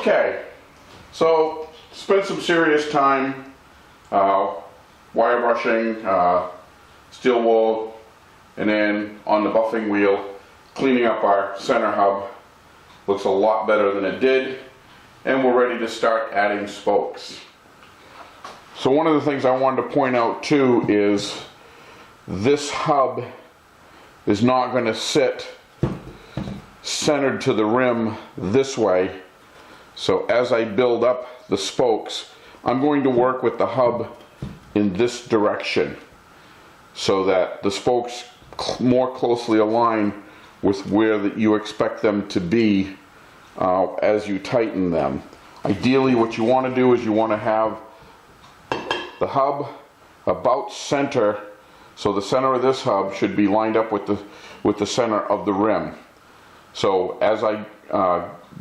Okay, so spent some serious time wire brushing, steel wool, and then on the buffing wheel, cleaning up our center hub. Looks a lot better than it did, and we're ready to start adding spokes. So one of the things I wanted to point out too is this hub is not going to sit centered to the rim this way. So as I build up the spokes, I'm going to work with the hub in this direction so that the spokes more closely align with where that you expect them to be as you tighten them. Ideally, what you want to do is you want to have the hub about center, so the center of this hub should be lined up with the center of the rim. So as I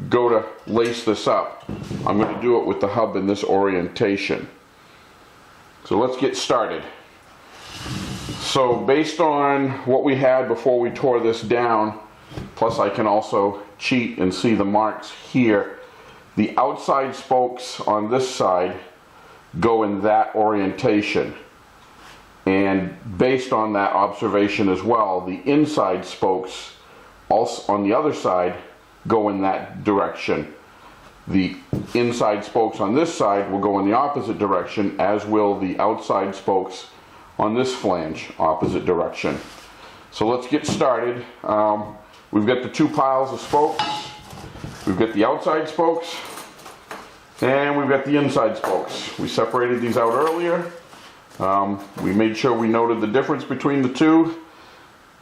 go to lace this up, I'm going to do it with the hub in this orientation. So let's get started. So based on what we had before we tore this down, plus I can also cheat and see the marks here, the outside spokes on this side go in that orientation. And based on that observation as well, the inside spokes also on the other side go in that direction. The inside spokes on this side will go in the opposite direction, as will the outside spokes on this flange, opposite direction. So let's get started. We've got the two piles of spokes. We've got the outside spokes and we've got the inside spokes. We separated these out earlier. We made sure we noted the difference between the two,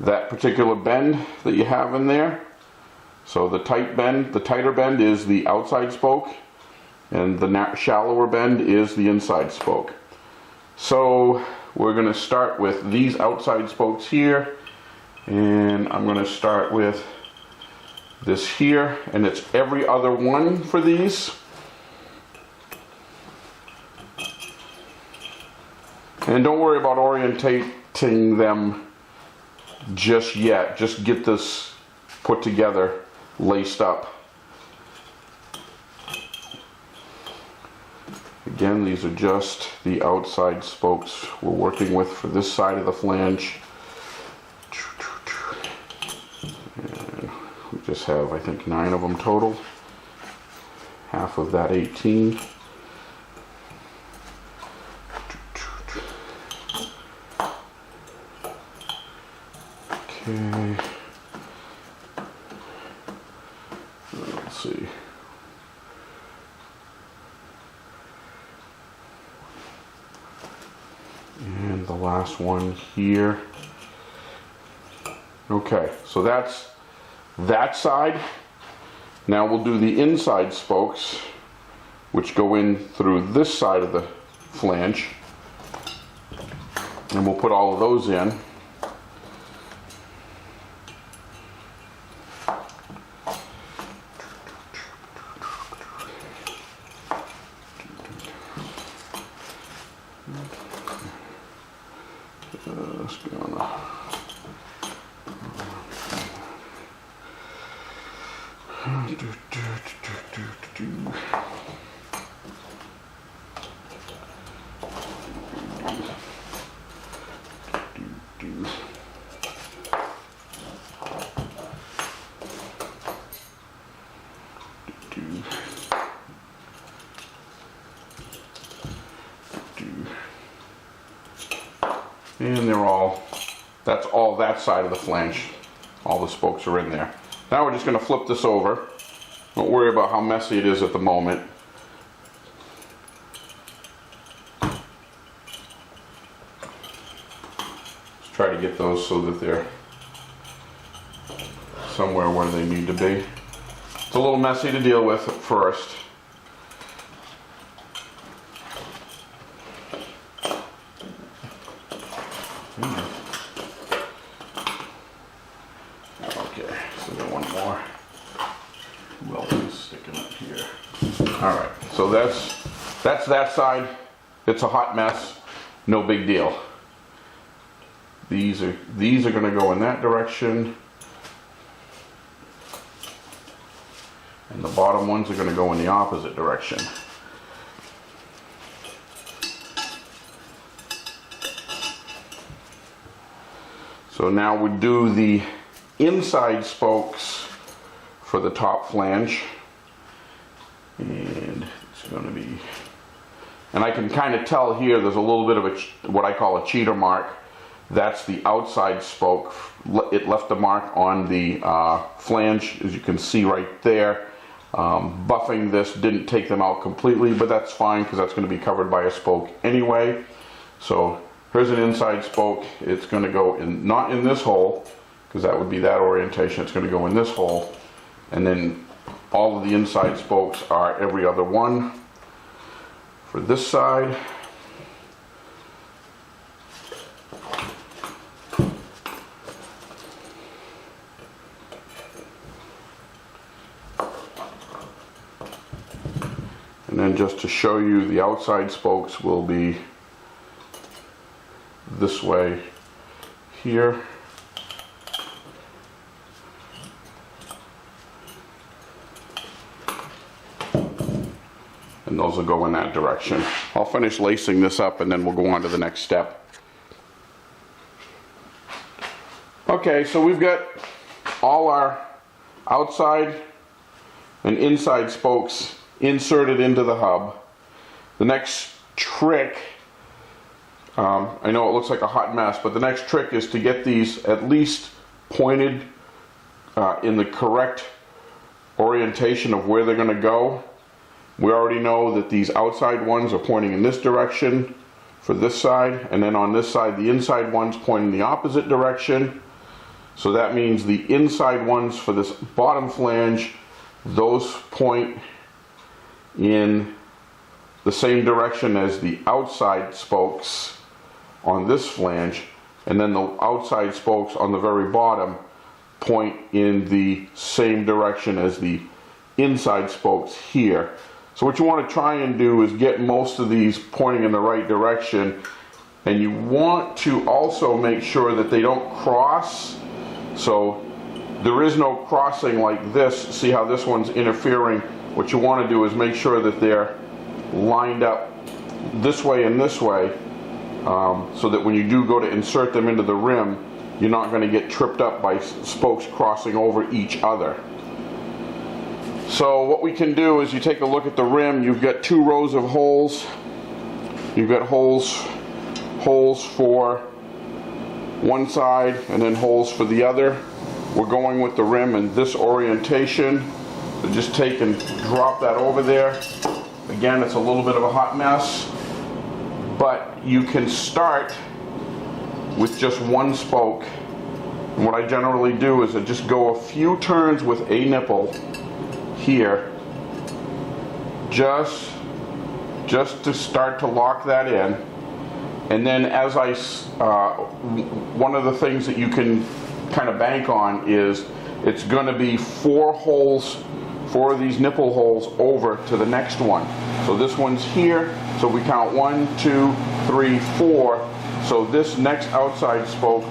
that particular bend that you have in there. So the tighter bend is the outside spoke, and the shallower bend is the inside spoke. So we're going to start with these outside spokes here, and I'm going to start with this here, and it's every other one for these. And don't worry about orientating them just yet. Just get this put together, laced up. Again, these are just the outside spokes we're working with for this side of the flange. And we just have, I think, 9 of them total. Half of that 18. Okay. Let's see. And the last one here. Okay, so that's that side. Now we'll do the inside spokes, which go in through this side of the flange. And we'll put all of those in. And that's all that side of the flange. All the spokes are in there. Now we're just going to flip this over. Don't worry about how messy it is at the moment. Let's try to get those so that they're somewhere where they need to be. It's a little messy to deal with at first. Okay, so got one more. Welding sticking up here. Alright, so that's that side. It's a hot mess. No big deal. These are going to go in that direction. and the bottom ones are going to go in the opposite direction. So now we do the inside spokes for the top flange, and it's going to be, and I can kind of tell here there's a little bit of a, what I call a cheater mark. That's the outside spoke. It left a mark on the flange, as you can see right there. Buffing this didn't take them out completely, but that's fine because that's going to be covered by a spoke anyway. So here's an inside spoke. It's going to go in, not in this hole, because that would be that orientation. It's going to go in this hole, and then all of the inside spokes are every other one for this side. And then just to show you, the outside spokes will be this way here. And those will go in that direction. I'll finish lacing this up and then we'll go on to the next step. Okay, so we've got all our outside and inside spokes inserted into the hub. The next trick, I know it looks like a hot mess, but the next trick is to get these at least pointed in the correct orientation of where they're going to go. We already know that these outside ones are pointing in this direction for this side, and then on this side the inside ones point in the opposite direction. So that means the inside ones for this bottom flange, those point in the same direction as the outside spokes on this flange, and then the outside spokes on the very bottom point in the same direction as the inside spokes here. So what you want to try and do is get most of these pointing in the right direction, and you want to also make sure that they don't cross. So there is no crossing like this. See how this one's interfering? What you want to do is make sure that they're lined up this way and this way, so that when you do go to insert them into the rim, you're not going to get tripped up by spokes crossing over each other. So what we can do is you take a look at the rim. You've got two rows of holes. You've got holes for one side and then holes for the other. We're going with the rim in this orientation. So just take and drop that over there. Again, it's a little bit of a hot mess, but you can start with just one spoke. And what I generally do is I just go a few turns with a nipple here, just to start to lock that in. And then as I, one of the things that you can kind of bank on is it's going to be four of these nipple holes over to the next one. So this one's here, so we count 1, 2, 3, 4. So this next outside spoke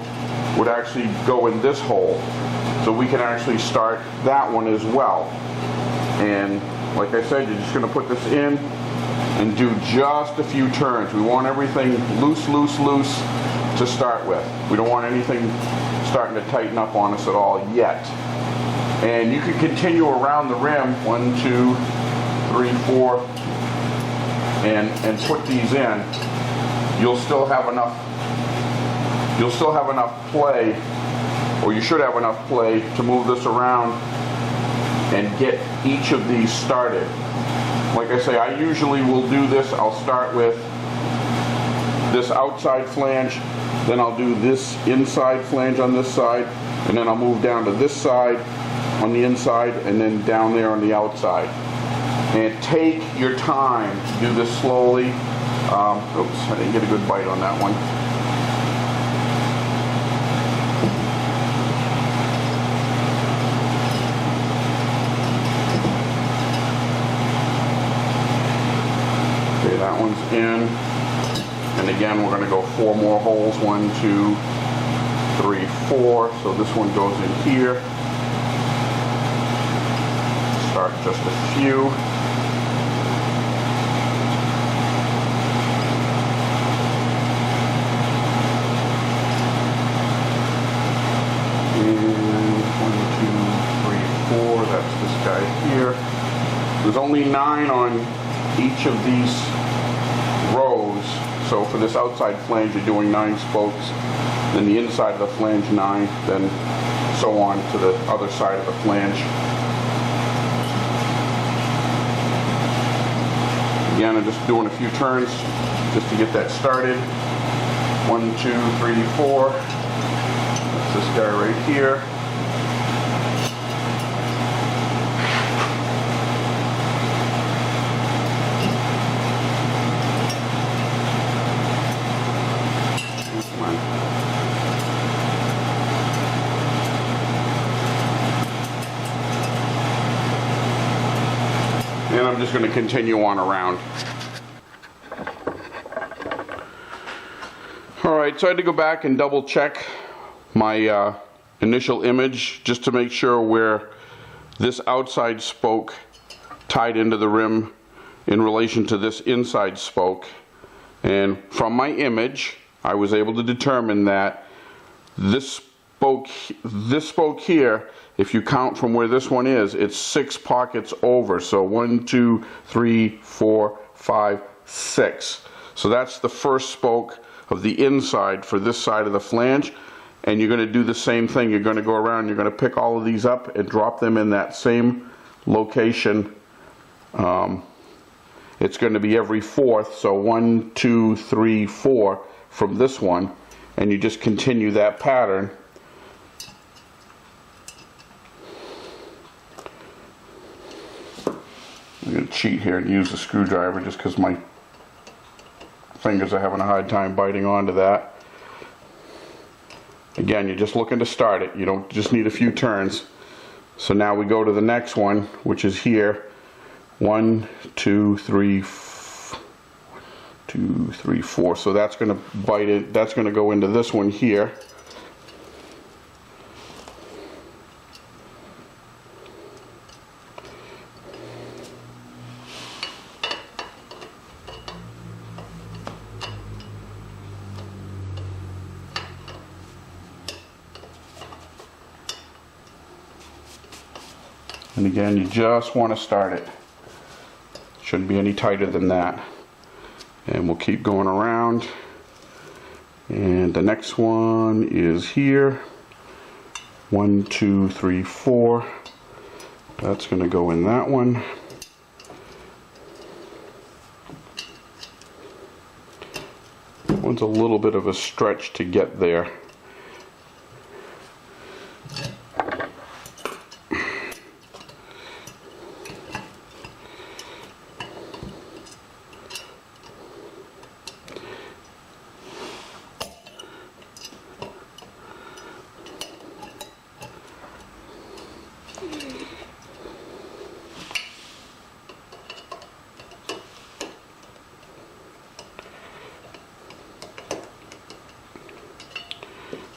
would actually go in this hole. So we can actually start that one as well. And like I said, you're just going to put this in and do just a few turns. We want everything loose, loose, loose to start with. We don't want anything starting to tighten up on us at all yet. And you can continue around the rim, 1, 2, 3, 4, and put these in. You'll still have enough play, or you should have enough play to move this around and get each of these started. Like I say, I usually will do this. I'll start with this outside flange, then I'll do this inside flange on this side, and then I'll move down to this side on the inside, and then down there on the outside. And take your time. Do this slowly. Oops, I didn't get a good bite on that one. Okay, that one's in. And again, we're going to go 4 more holes. 1, 2, 3, 4. So this one goes in here. start just a few. And 1, 2, 3, 4, that's this guy here. There's only 9 on each of these rows. So for this outside flange, you're doing 9 spokes. Then the inside of the flange 9, then so on to the other side of the flange. Again, I'm just doing a few turns just to get that started. 1, 2, 3, 4. That's this guy right here. And I'm just going to continue on around. Alright, so I had to go back and double check my initial image just to make sure where this outside spoke tied into the rim in relation to this inside spoke. And from my image, I was able to determine that this spoke here, if you count from where this one is, it's 6 pockets over. So 1, 2, 3, 4, 5, 6. So that's the first spoke of the inside for this side of the flange. And you're going to do the same thing. You're going to go around, you're going to pick all of these up and drop them in that same location. It's going to be every 4th. So 1, 2, 3, 4 from this one. And you just continue that pattern. I'm going to cheat here and use the screwdriver just because my fingers are having a hard time biting onto that. Again, you're just looking to start it. You don't just need a few turns. So now we go to the next one, which is here. 1, 2, 3, 2, 3, 4. So that's going to bite it. That's going to go into this one here. And again, you just want to start it. Shouldn't be any tighter than that. And we'll keep going around. And the next one is here. 1, 2, 3, 4. That's going to go in that one. That one's a little bit of a stretch to get there.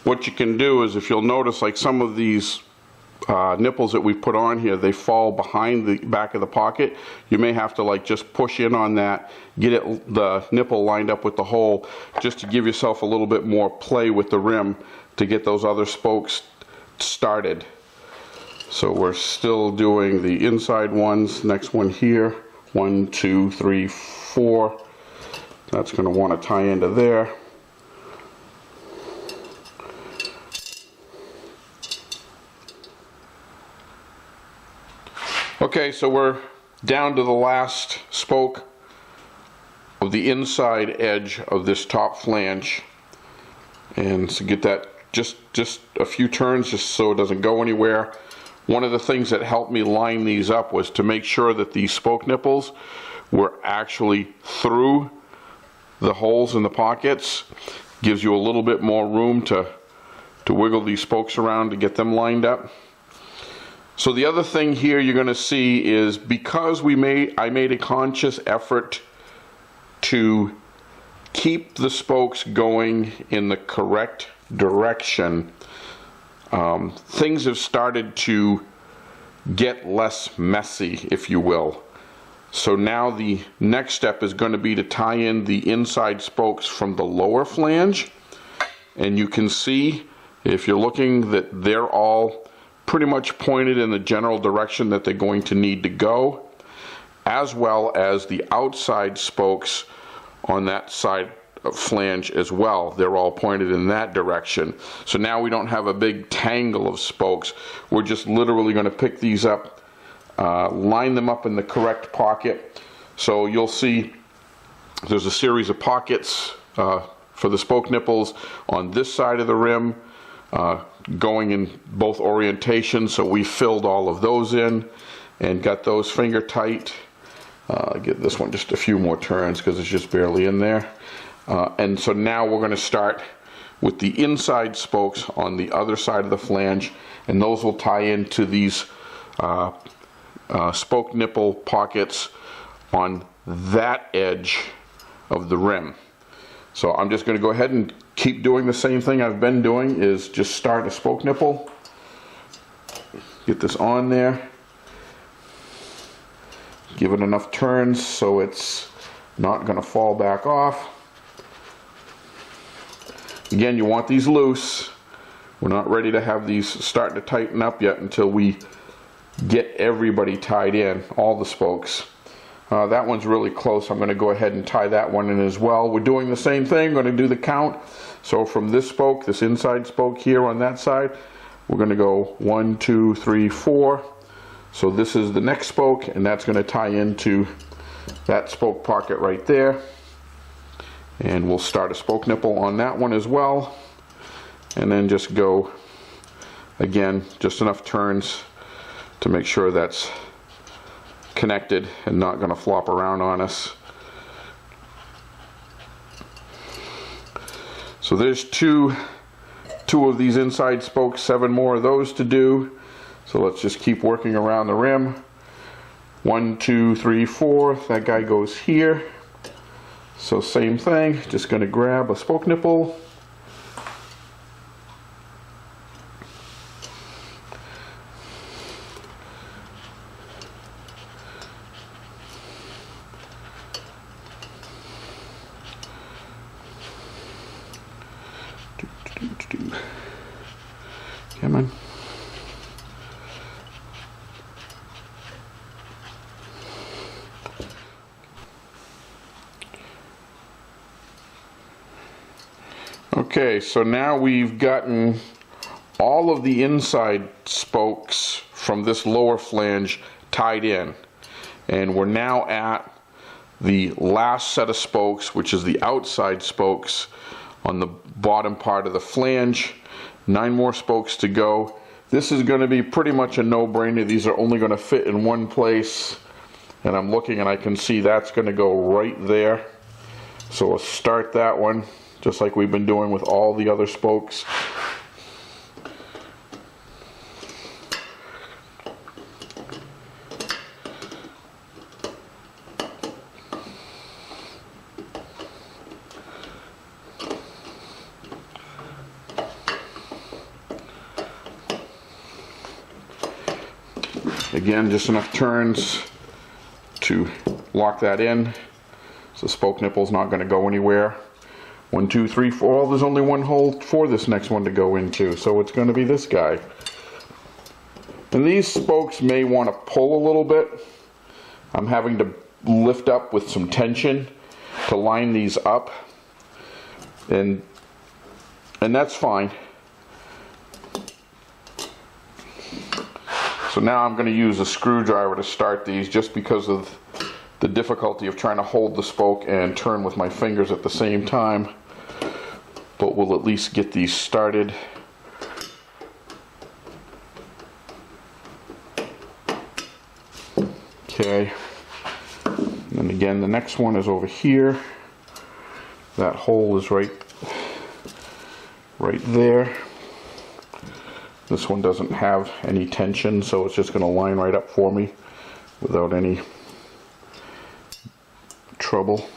What you can do is, if you'll notice, like some of these nipples that we put on here, they fall behind the back of the pocket. You may have to like just push in on that, get the nipple lined up with the hole, just to give yourself a little bit more play with the rim to get those other spokes started. So we're still doing the inside ones. Next one here, 1, 2, 3, 4. That's going to want to tie into there. Okay, so we're down to the last spoke of the inside edge of this top flange, and to get that just a few turns just so it doesn't go anywhere. One of the things that helped me line these up was to make sure that these spoke nipples were actually through the holes in the pockets. Gives you a little bit more room to wiggle these spokes around to get them lined up. So the other thing here you're going to see is, because I made a conscious effort to keep the spokes going in the correct direction, things have started to get less messy, if you will. So now the next step is going to be to tie in the inside spokes from the lower flange. And you can see, if you're looking, that they're all pretty much pointed in the general direction that they're going to need to go, as well as the outside spokes on that side flange as well. They're all pointed in that direction. So now we don't have a big tangle of spokes. We're just literally going to pick these up, line them up in the correct pocket. So you'll see there's a series of pockets for the spoke nipples on this side of the rim, going in both orientations. So we filled all of those in and got those finger tight. Give this one just a few more turns because it's just barely in there. And so now we're going to start with the inside spokes on the other side of the flange, and those will tie into these spoke nipple pockets on that edge of the rim. So I'm just going to go ahead and keep doing the same thing I've been doing, is just start a spoke nipple, get this on there, give it enough turns so it's not going to fall back off. Again, you want these loose. We're not ready to have these starting to tighten up yet until we get everybody tied in, all the spokes. That one's really close. I'm going to go ahead and tie that one in as well. We're doing the same thing. Going to do the count. So from this spoke, this inside spoke here on that side, we're going to go 1, 2, 3, 4. So this is the next spoke, and that's going to tie into that spoke pocket right there. And we'll start a spoke nipple on that one as well. And then just go, again, just enough turns to make sure that's connected and not going to flop around on us. So there's two of these inside spokes, 7 more of those to do. So let's just keep working around the rim. 1, 2, 3, 4. That guy goes here. So same thing, just going to grab a spoke nipple. Come on. Okay, so now we've gotten all of the inside spokes from this lower flange tied in, and we're now at the last set of spokes, which is the outside spokes on the bottom part of the flange. 9 more spokes to go. This is going to be pretty much a no-brainer. These are only going to fit in one place, and I'm looking and I can see that's going to go right there. So we'll start that one just like we've been doing with all the other spokes. Again, just enough turns to lock that in, so the spoke nipple's not going to go anywhere. 1, 2, 3, 4. Oh, there's only one hole for this next one to go into, so it's going to be this guy. And these spokes may want to pull a little bit. I'm having to lift up with some tension to line these up, and that's fine. So now I'm going to use a screwdriver to start these, just because of the difficulty of trying to hold the spoke and turn with my fingers at the same time. But we'll at least get these started. Okay. And again, the next one is over here. That hole is right there. This one doesn't have any tension, so it's just going to line right up for me without any trouble.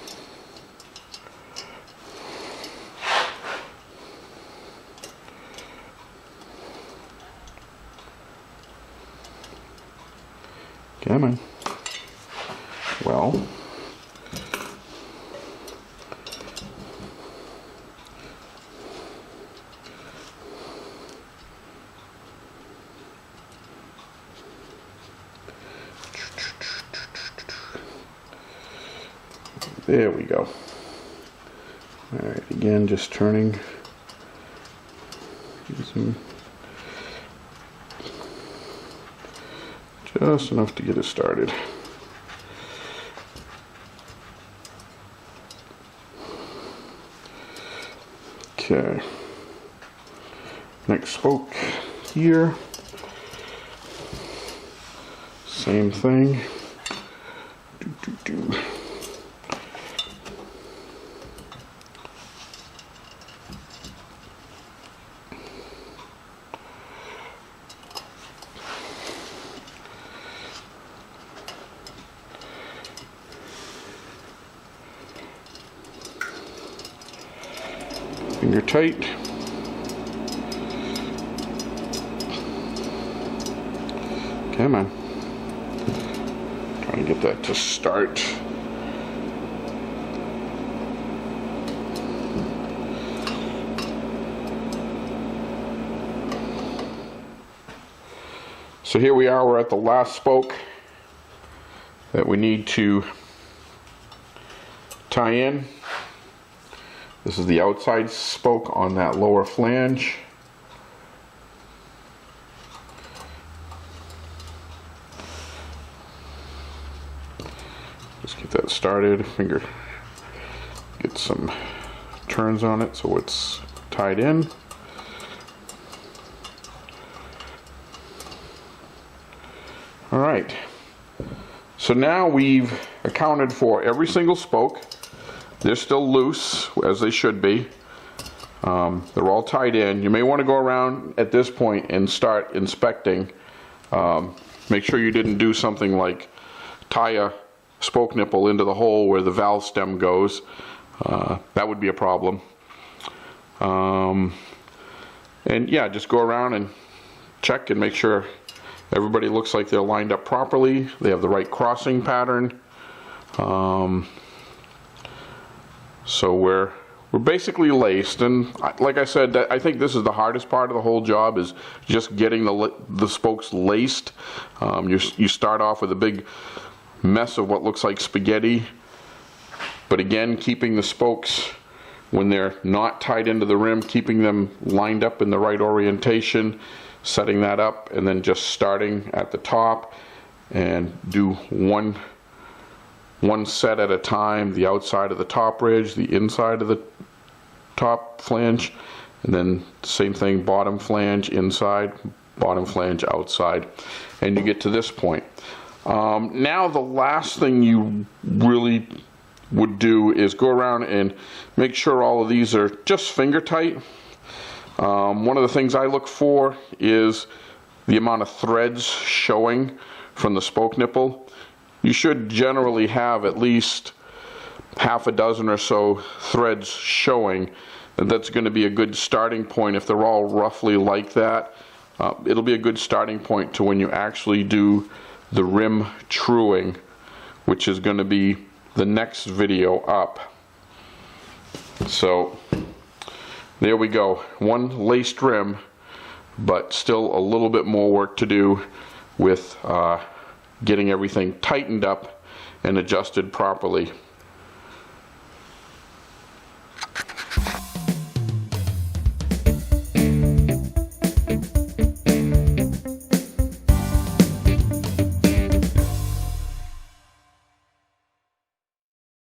Come on. Well. There we go. Alright, again, just turning. Just enough to get it started. Okay. Next spoke here. Same thing. Finger tight. Come on. Trying to get that to start. So here we are, we're at the last spoke that we need to tie in. This is the outside spoke on that lower flange. Just get that started, finger, get some turns on it so it's tied in. Alright, so now we've accounted for every single spoke. They're still loose, as they should be. They're all tied in. You may want to go around at this point and start inspecting. Make sure you didn't do something like tie a spoke nipple into the hole where the valve stem goes. That would be a problem. And yeah, just go around and check and make sure everybody looks like they're lined up properly. They have the right crossing pattern. So we're basically laced, and like I said, I think this is the hardest part of the whole job, is just getting the spokes laced. You start off with a big mess of what looks like spaghetti, but again, keeping the spokes, when they're not tied into the rim, keeping them lined up in the right orientation, setting that up, and then just starting at the top and do one set at a time, the outside of the top ridge, the inside of the top flange, and then same thing, bottom flange inside, bottom flange outside, and you get to this point. Now the last thing you really would do is go around and make sure all of these are just finger tight. One of the things I look for is the amount of threads showing from the spoke nipple. You should generally have at least half a dozen or so threads showing, and that's going to be a good starting point. If they're all roughly like that, it'll be a good starting point to when you actually do the rim truing, which is going to be the next video up. So there we go, one laced rim, but still a little bit more work to do with getting everything tightened up and adjusted properly.